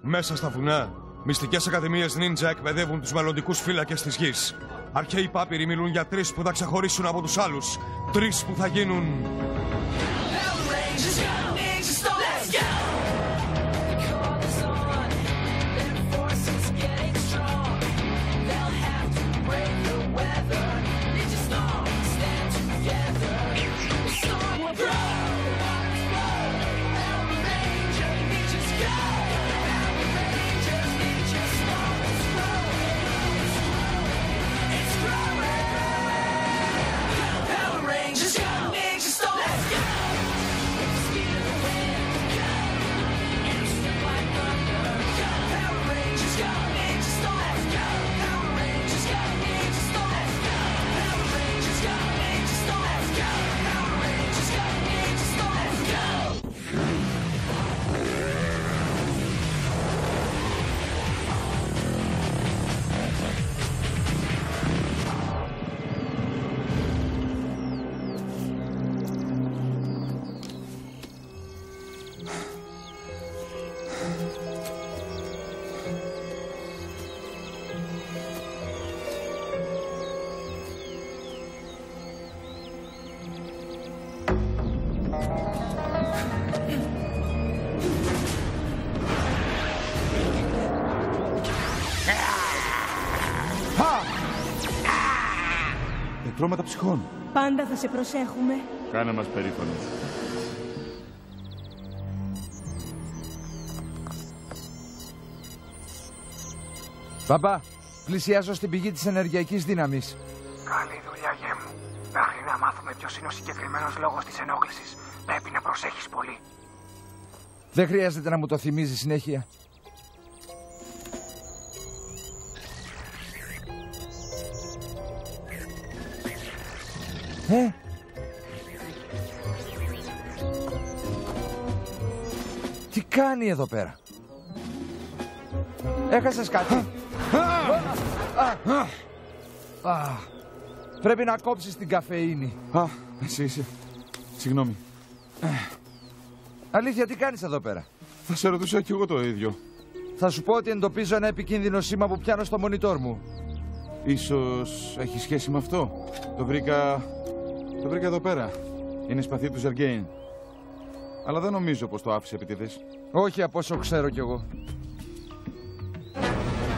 Μέσα στα βουνά, μυστικές ακαδημίες νίντζα εκπαιδεύουν τους μελλοντικούς φύλακες της γης. Αρχαίοι πάπυροι μιλούν για 3 που θα ξεχωρίσουν από τους άλλους. 3 που θα γίνουν... Πετρώματα ψυχών. Πάντα θα σε προσέχουμε. Κάνε μας περήφανος. Μπαμπά, πλησιάζω στην πηγή της ενεργειακής δύναμης. Καλή δουλειά, γέ μου. Μέχρι να μάθουμε ποιος είναι ο συγκεκριμένος λόγος της ενόχλησης, πρέπει να προσέχεις πολύ. Δεν χρειάζεται να μου το θυμίζει συνέχεια. Τι κάνει εδώ πέρα? Έχασες κάτι? Πρέπει να κόψεις την καφεΐνη. Εσύ είσαι. Συγγνώμη. Αλήθεια, τι κάνεις εδώ πέρα? Θα σε ρωτούσα κι εγώ το ίδιο. Θα σου πω ότι εντοπίζω ένα επικίνδυνο σήμα που πιάνω στο μονιτόρ μου. Ίσως έχει σχέση με αυτό. Το βρήκα εδώ πέρα. Είναι σπαθί του Ζεργέιν. Αλλά δεν νομίζω πως το άφησε επιτηδές. Όχι από όσο ξέρω κι εγώ.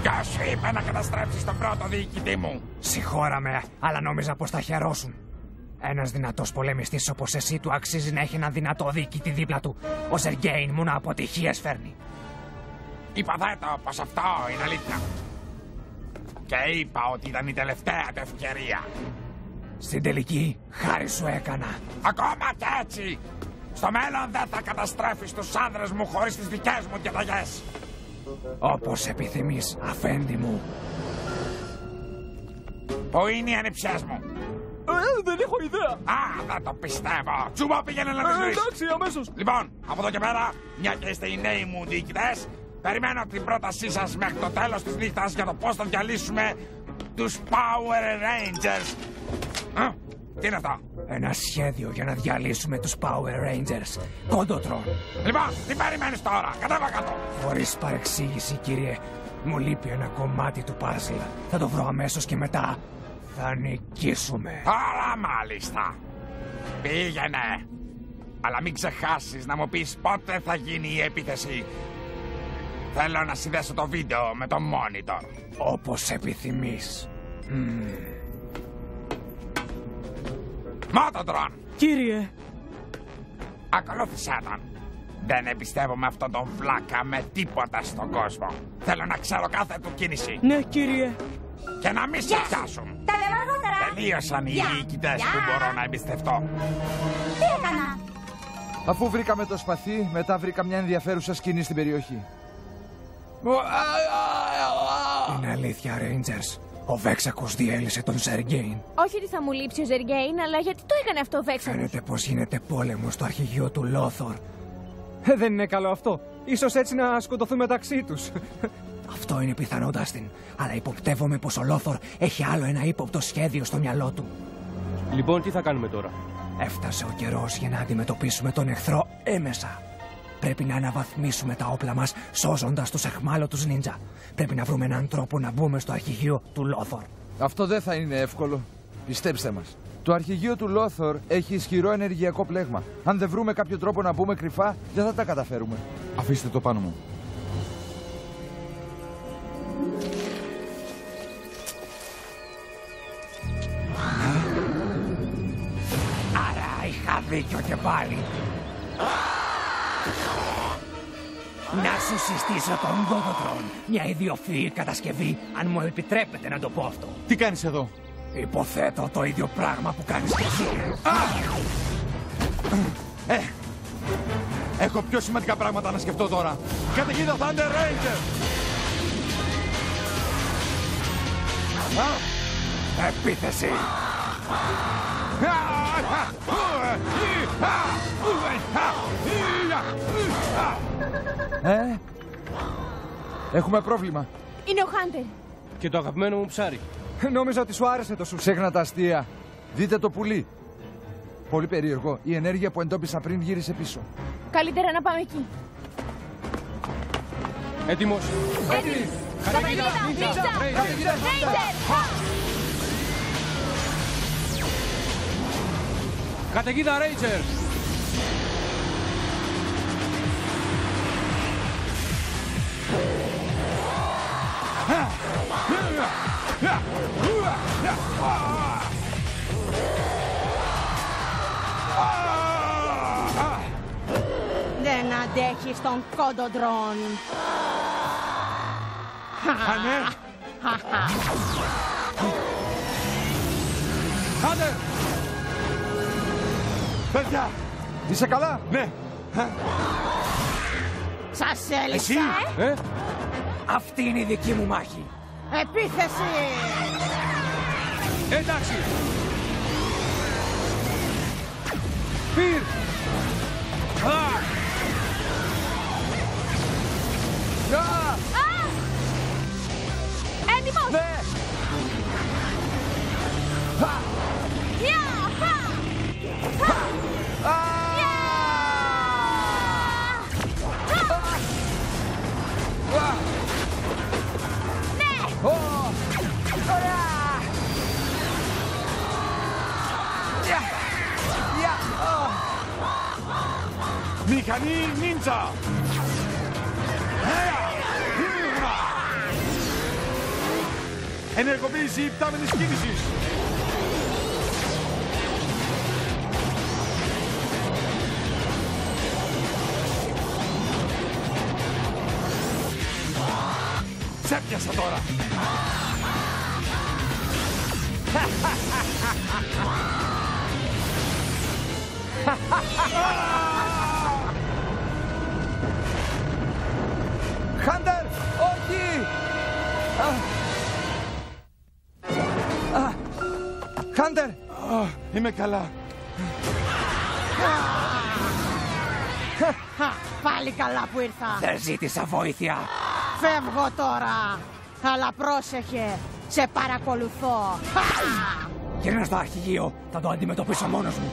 Ποιος σου είπε να καταστρέψεις τον πρώτο διοικητή μου? Συγχώραμε, αλλά νόμιζα πως θα χαιρόσουν. Ένας δυνατός πολεμιστής όπως εσύ του αξίζει να έχει ένα δυνατό διοικητή δίπλα του. Ο Ζεργέιν μόνο αποτυχίες φέρνει. Υποθέτω πως αυτό είναι αλήθεια. Και είπα ότι ήταν η τελευταία του ευκαιρία. Στην τελική, χάρη σου έκανα. Ακόμα κι έτσι! Στο μέλλον δεν θα καταστρέφεις τους άνδρες μου χωρίς τις δικές μου διαταγές. Όπως επιθυμείς, αφέντη μου. Πού είναι οι ανιψιές μου? Δεν έχω ιδέα. Α, δεν το πιστεύω. Τσούμπο, πήγαινε να τις βρεις. Εντάξει, αμέσως. Λοιπόν, από εδώ και πέρα, μια και είστε οι νέοι μου διοικητές, περιμένω την πρότασή σας μέχρι το τέλος της νύχτας για το πώς θα διαλύσουμε τους Power Rangers. Τι είναι αυτό? Ένα σχέδιο για να διαλύσουμε τους Power Rangers. Κόντοτρον. Λοιπόν, τι περιμένεις τώρα? Κατέβα κάτω. Χωρίς παρεξήγηση, κύριε. Μου λείπει ένα κομμάτι του παζλ. Θα το βρω αμέσως και μετά θα νικήσουμε. Άρα μάλιστα. Πήγαινε. Αλλά μην ξεχάσεις να μου πεις πότε θα γίνει η επίθεση. Θέλω να συνδέσω το βίντεο με το monitor. Όπως επιθυμείς. Μότοτρον! Κύριε. Ακολούθησέ τον. Δεν εμπιστεύομαι αυτόν τον βλάκα με τίποτα στον κόσμο. Θέλω να ξέρω κάθε του κίνηση. Ναι, κύριε. Και να μην σε πιάσουν. Τα λέμε αργότερα. Τελείωσαν οι διοικητές που μπορώ να εμπιστευτώ. Τι έκανα? Αφού βρήκαμε το σπαθί, μετά βρήκα μια ενδιαφέρουσα σκηνή στην περιοχή. Είναι αλήθεια, Rangers. Ο Βέξακος διέλυσε τον Ζεργέιν. Όχι ότι θα μου λείψει ο Ζεργέιν, αλλά γιατί το έκανε αυτό ο Βέξακος? Φαίνεται πως γίνεται πόλεμο στο αρχηγείο του Λόθορ. Δεν είναι καλό αυτό. Ίσως έτσι να σκοτωθούν μεταξύ τους. Αυτό είναι πιθανό, Ντάστιν. Αλλά υποπτεύομαι πως ο Λόθορ έχει άλλο ένα ύποπτο σχέδιο στο μυαλό του. Λοιπόν, τι θα κάνουμε τώρα? Έφτασε ο καιρός για να αντιμετωπίσουμε τον εχθρό έμεσα. Πρέπει να αναβαθμίσουμε τα όπλα μας, σώζοντας τους αιχμάλωτους νίντζα. Πρέπει να βρούμε έναν τρόπο να μπούμε στο αρχηγείο του Λόθορ. Αυτό δεν θα είναι εύκολο. Πιστέψτε μας. Το αρχηγείο του Λόθορ έχει ισχυρό ενεργειακό πλέγμα. Αν δεν βρούμε κάποιο τρόπο να μπούμε κρυφά, δεν θα τα καταφέρουμε. Αφήστε το πάνω μου. Άρα είχα δίκιο και πάλι. Να σου συστήσω τον Godotron. Μια ιδιοφυή κατασκευή, αν μου επιτρέπετε να το πω αυτό. Τι κάνεις εδώ? Υποθέτω το ίδιο πράγμα που κάνεις και εσύ. Έχω πιο σημαντικά πράγματα να σκεφτώ τώρα. Καταιγίδα Thunder Ranger! Επίθεση! Έχουμε πρόβλημα. Είναι ο Χάντερ. Και το αγαπημένο μου ψάρι. Νόμιζα ότι σου άρεσε το σούσι. Ξέχνα τα αστεία. Δείτε το πουλί. Πολύ περίεργο. Η ενέργεια που εντόπισα πριν γύρισε πίσω. Καλύτερα να πάμε εκεί. Έτοιμος. Έτοιμοι. Καταιγίδα Νίντζα! Ρέιντερ! Καταιγίδα Ρέιτζερ. Δεν αντέχεις τον Godotron. Άντε! Παιδιά! Είσαι καλά? Ναι! Σας έλειψα, Αυτή είναι η δική μου μάχη. Επίθεση! Εντάξει. Πυρ. Έτοιμος! Ναι! Μηχανή Νίντζα! Ενεργοποίηση υπτάμενης κίνησης! Ξέπιασα τώρα! Χάντερ! Όχι! Χάντερ! Είμαι καλά. Πάλι καλά που ήρθα. Δεν ζήτησα βοήθεια. Φεύγω τώρα. Αλλά πρόσεχε. Σε παρακολουθώ. Γυρνά στο αρχηγείο. Θα το αντιμετωπίσω μόνος μου.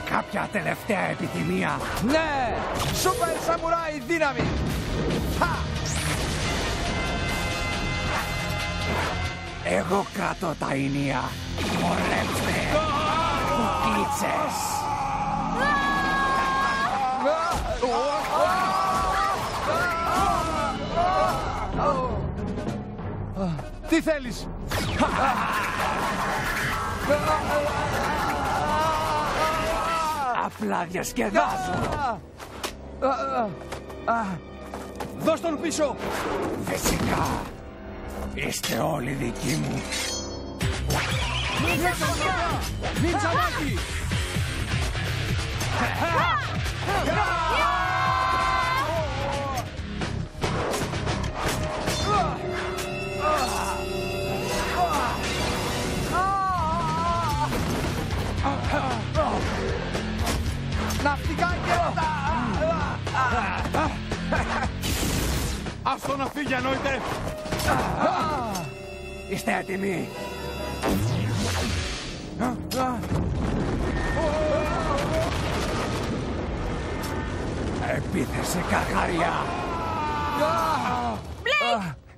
Κάποια τελευταία επιθυμία. Ναι! Σούπερ σαμουράι δύναμη! Εγώ κρατώ τα ηνία. Χορέψτε. Κουκλίτσες. Τι θέλεις? Απλά διασκεδάζω. Δώσ' τον πίσω. Φυσικά. Είστε όλοι δικοί μου. Νιτσαλάκι. Ναυτικά κέρατα! Άστο να φύγει, ανόητε! Είστε έτοιμοι. Επίθεση καρχαρία.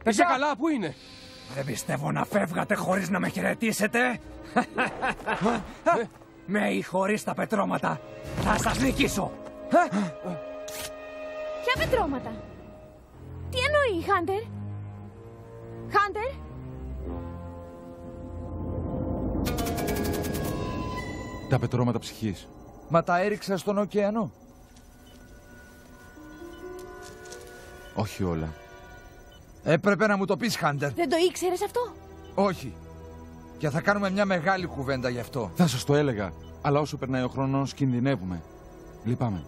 Είσαι καλά, πού είναι? Δεν πιστεύω να φεύγατε χωρίς να με χαιρετήσετε. Με ή χωρίς τα πετρώματα θα σας νικήσω. Ποια πετρώματα? Τι εννοεί, Χάντερ? Χάντερ? Τα πετρώματα ψυχής. Μα τα έριξα στον ωκεανό. Όχι όλα. Έπρεπε να μου το πεις, Χάντερ. Δεν το ήξερες αυτό? Όχι. Και θα κάνουμε μια μεγάλη κουβέντα γι' αυτό. Θα σας το έλεγα, αλλά όσο περνάει ο χρόνος κινδυνεύουμε. Λυπάμαι.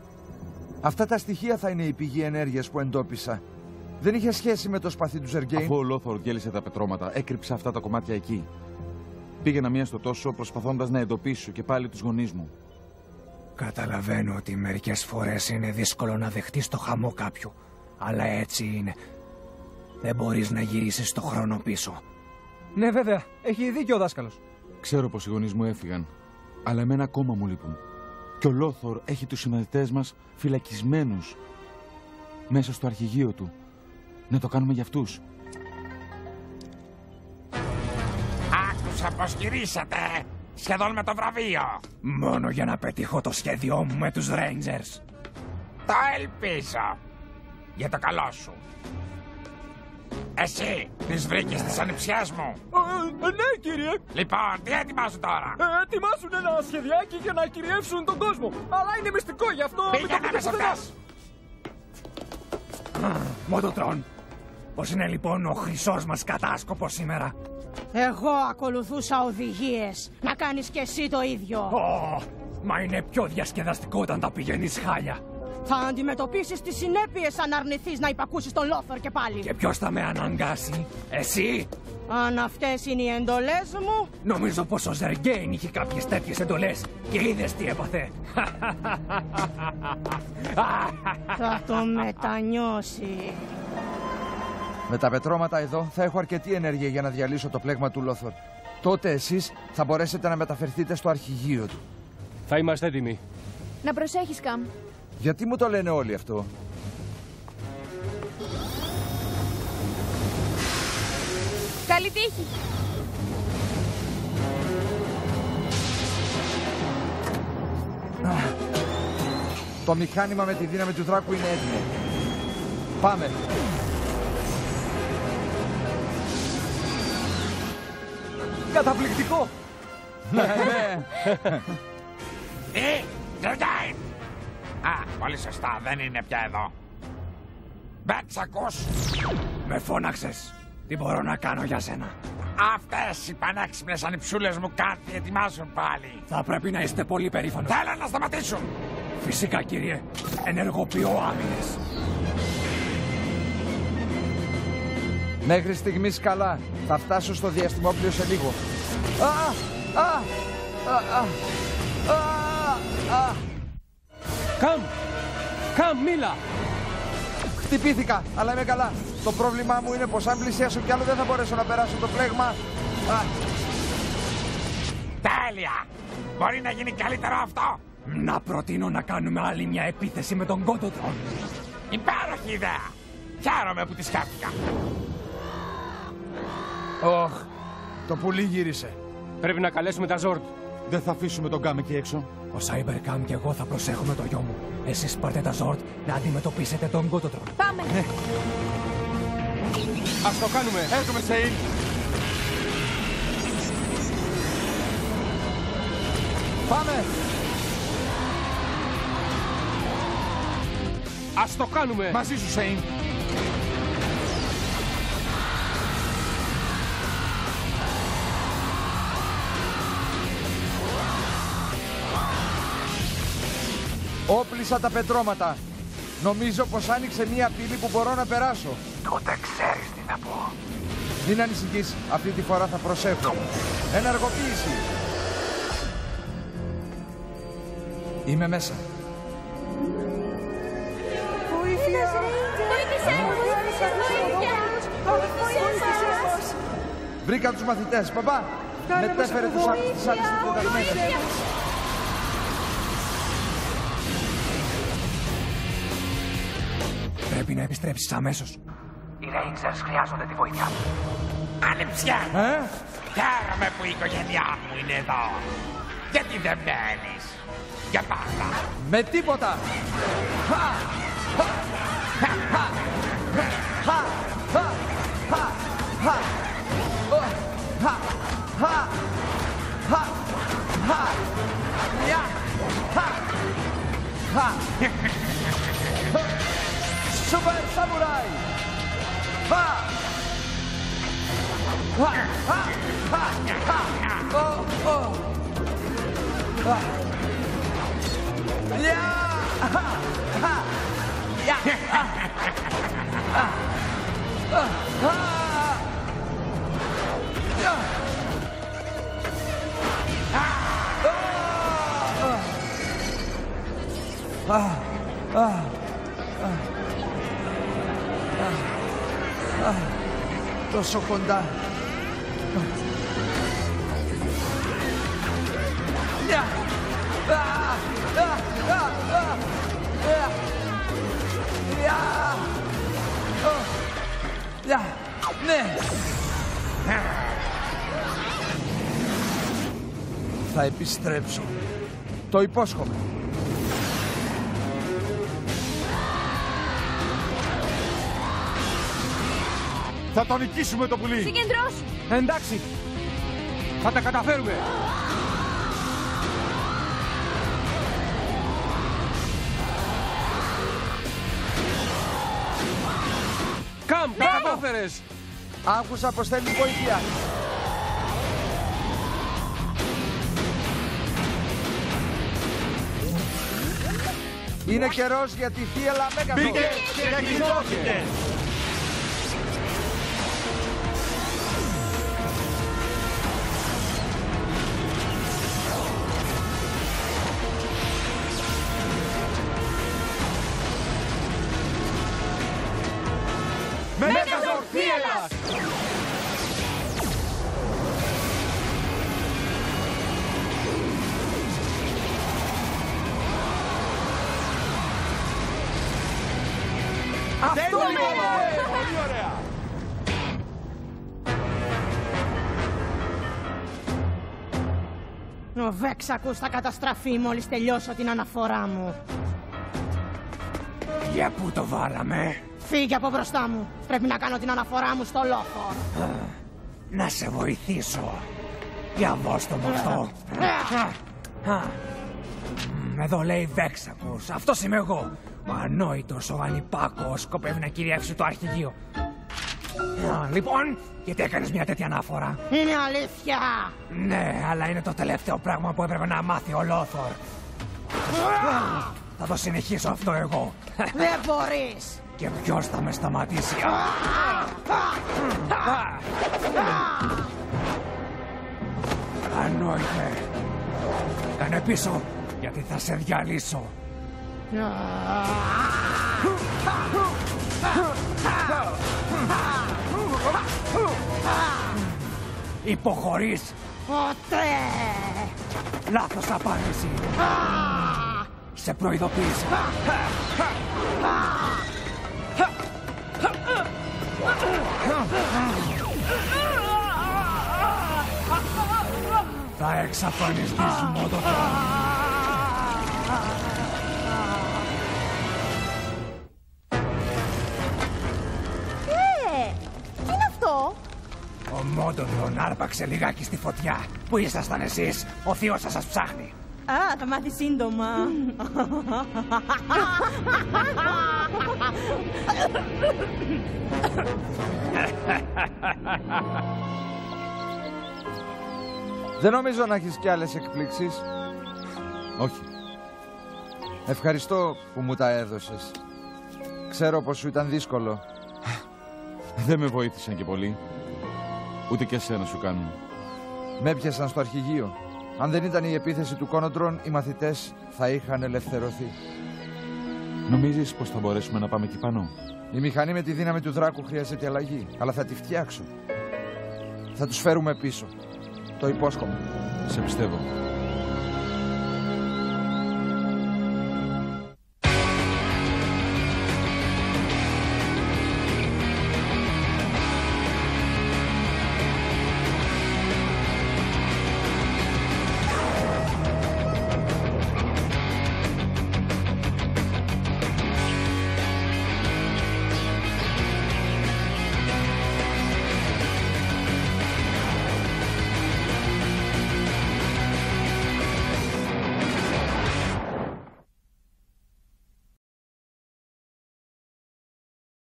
Αυτά τα στοιχεία θα είναι η πηγή ενέργειας που εντόπισα. Δεν είχε σχέση με το σπαθί του Ζεργέιν. Αφού ο Λόθορ γέλησε τα πετρώματα, έκρυψα αυτά τα κομμάτια εκεί. Πήγαινα μία στο τόσο προσπαθώντας να εντοπίσω και πάλι τους γονείς μου. Καταλαβαίνω ότι μερικές φορές είναι δύσκολο να δεχτείς το χαμό κάποιου. Αλλά έτσι είναι. Δεν μπορείς να γυρίσεις το χρόνο πίσω. Ναι, βέβαια. Έχει δίκιο ο δάσκαλος. Ξέρω πως οι γονείς μου έφυγαν, αλλά εμένα ακόμα μου λείπουν. Και ο Λόθορ έχει τους συμμαθητές μας φυλακισμένους μέσα στο αρχηγείο του. Να το κάνουμε για αυτούς. Άκουσα πως γυρίσατε. Σχεδόν με το βραβείο. Μόνο για να πετύχω το σχέδιό μου με τους Rangers. Το ελπίζω. Για το καλό σου. Εσύ τις βρήκες τις ανιψιές μου? Ναι, κύριε. Λοιπόν, τι ετοιμάζουν τώρα? Ετοιμάσουν ένα σχεδιάκι για να κυριεύσουν τον κόσμο. Αλλά είναι μυστικό, γι' αυτό... Πήγαινε μέσα αυτές. Μότοτρον, πώς είναι λοιπόν ο χρυσός μας κατάσκοπος σήμερα? Εγώ ακολουθούσα οδηγίες. Να κάνεις και εσύ το ίδιο. Μα είναι πιο διασκεδαστικό όταν τα πηγαίνεις χάλια. Θα αντιμετωπίσεις τις συνέπειες αν αρνηθείς να υπακούσεις τον Λόθορ και πάλι. Και ποιος θα με αναγκάσει? Εσύ? Αν αυτές είναι οι εντολές μου... Νομίζω πως ο Ζεργέιν είχε κάποιες τέτοιες εντολές και είδες τι έπαθε. Θα το μετανιώσει. Με τα πετρώματα εδώ θα έχω αρκετή ενέργεια για να διαλύσω το πλέγμα του Λόθορ. Τότε εσείς θα μπορέσετε να μεταφερθείτε στο αρχηγείο του. Θα είμαστε έτοιμοι. Να προσέχεις, Καμ. Γιατί μου το λένε όλοι αυτό? Καλή τύχη. Το μηχάνημα με τη δύναμη του δράκου είναι έτοιμο. Πάμε. Καταπληκτικό. Ζεργέιν! Πολύ σωστά, δεν είναι πια εδώ. Μπέτς, ακούς? Με φώναξες. Τι μπορώ να κάνω για σένα? Αυτές οι πανέξυπνες ανιψούλες μου κάτι ετοιμάζουν πάλι. Θα πρέπει να είστε πολύ περήφανος. Θέλω να σταματήσουν. Φυσικά, κύριε. Ενεργοποιώ άμυνες. Μέχρι στιγμής καλά. Θα φτάσω στο διαστημόπλιο σε λίγο. Καμ, μίλα. Χτυπήθηκα, αλλά είμαι καλά. Το πρόβλημά μου είναι πως αν πλησιάσω κι άλλο δεν θα μπορέσω να περάσω το πλέγμα. Τέλεια! Μπορεί να γίνει καλύτερο αυτό. Να προτείνω να κάνουμε άλλη μια επίθεση με τον Κότοτρον. Υπέροχη ιδέα. Χαίρομαι που τη σκέφτηκα. Ωχ, το πουλί γύρισε. Πρέπει να καλέσουμε τα Ζόρντ. Δεν θα αφήσουμε τον Καμ εκεί έξω. Ο Cybercam και εγώ θα προσέχουμε το γιο μου. Εσείς πάρτε τα Ζόρντ να αντιμετωπίσετε τον Κότοτρον. Πάμε. Ας το κάνουμε. Έρχομαι, Σέιν. Πάμε. Ας το κάνουμε. Μαζί σου, Σέιν. Όπλισα τα πετρώματα. Νομίζω πως άνοιξε μία πύλη που μπορώ να περάσω. Τότε ξέρεις τι θα πω. Μην ανησυχείς, αυτή τη φορά θα προσέχω. Ενεργοποίηση. Είμαι μέσα. Βοήθεια! Βοήθησέ μας! Βρήκα τους μαθητές. Παπά, μετέφερε τους άλλους τις άλλες συντεταγμένες. Πρέπει να επιστρέψεις αμέσως. Οι Rangers χρειάζονται τη βοήθειά μου. Ανεψιά! Χαίρομαι που η οικογένειά μου είναι εδώ. Γιατί δεν μένεις? Για πάντα. Με τίποτα! Super Samurai! Τόσο κοντά. Ναι. Θα επιστρέψω. Το υπόσχομαι. Θα το νικήσουμε το πουλί. Συγκεντρώσου. Εντάξει. Θα τα καταφέρουμε. Καμ, τα κατάφερες. Άκουσα πως θέλει βοήθεια. Είναι καιρός για τη θύελα Μέγαθος. Μπήκε και κλειδώθηκε. Μέγαθος θύελας. Αυτό είναι! Πολύ ωραία! Ο Βέξακος θα καταστραφεί μόλις τελειώσω την αναφορά μου. Για πού το βάλαμε? Φύγε από μπροστά μου. Πρέπει να κάνω την αναφορά μου στο Λόθορ. Να σε βοηθήσω. Για δώσ' το μου αυτό. Εδώ λέει Βέξακος. Αυτός είμαι εγώ. Ο ανόητος, ο ανυπάκος, σκοπεύει να κυριεύσει το αρχηγείο. Λοιπόν, γιατί έκανες μια τέτοια αναφορά? Είναι αλήθεια. Ναι, αλλά είναι το τελευταίο πράγμα που έπρεπε να μάθει ο Λόθορ. Θα το συνεχίσω αυτό εγώ. Δεν μπορείς. Και ποιος θα με σταματήσει? Ανόητε. Κάνε πίσω, γιατί θα σε διαλύσω. Υποχωρείς. Ποτέ. Λάθος απάντηση. Σε προειδοποίησα. Θα εξαφανιστείς μόνο Τι είναι αυτό? Ο Μόντονρον άρπαξε λιγάκι στη φωτιά. Πού ήσασταν εσείς? Ο θείος σας ψάχνει. Α, θα μάθει σύντομα. Δεν νομίζω να έχεις κι άλλες εκπλήξεις. Όχι. Ευχαριστώ που μου τα έδωσες. Ξέρω πως σου ήταν δύσκολο. Δεν με βοήθησαν και πολύ. Ούτε και εσένα σου κάνουν. Με έπιασαν στο αρχηγείο. Αν δεν ήταν η επίθεση του Κόνοντρον, οι μαθητές θα είχαν ελευθερωθεί. Νομίζεις πως θα μπορέσουμε να πάμε εκεί πάνω? Η μηχανή με τη δύναμη του δράκου χρειάζεται αλλαγή, αλλά θα τη φτιάξω. Θα τους φέρουμε πίσω. Το υπόσχομαι. Σε πιστεύω.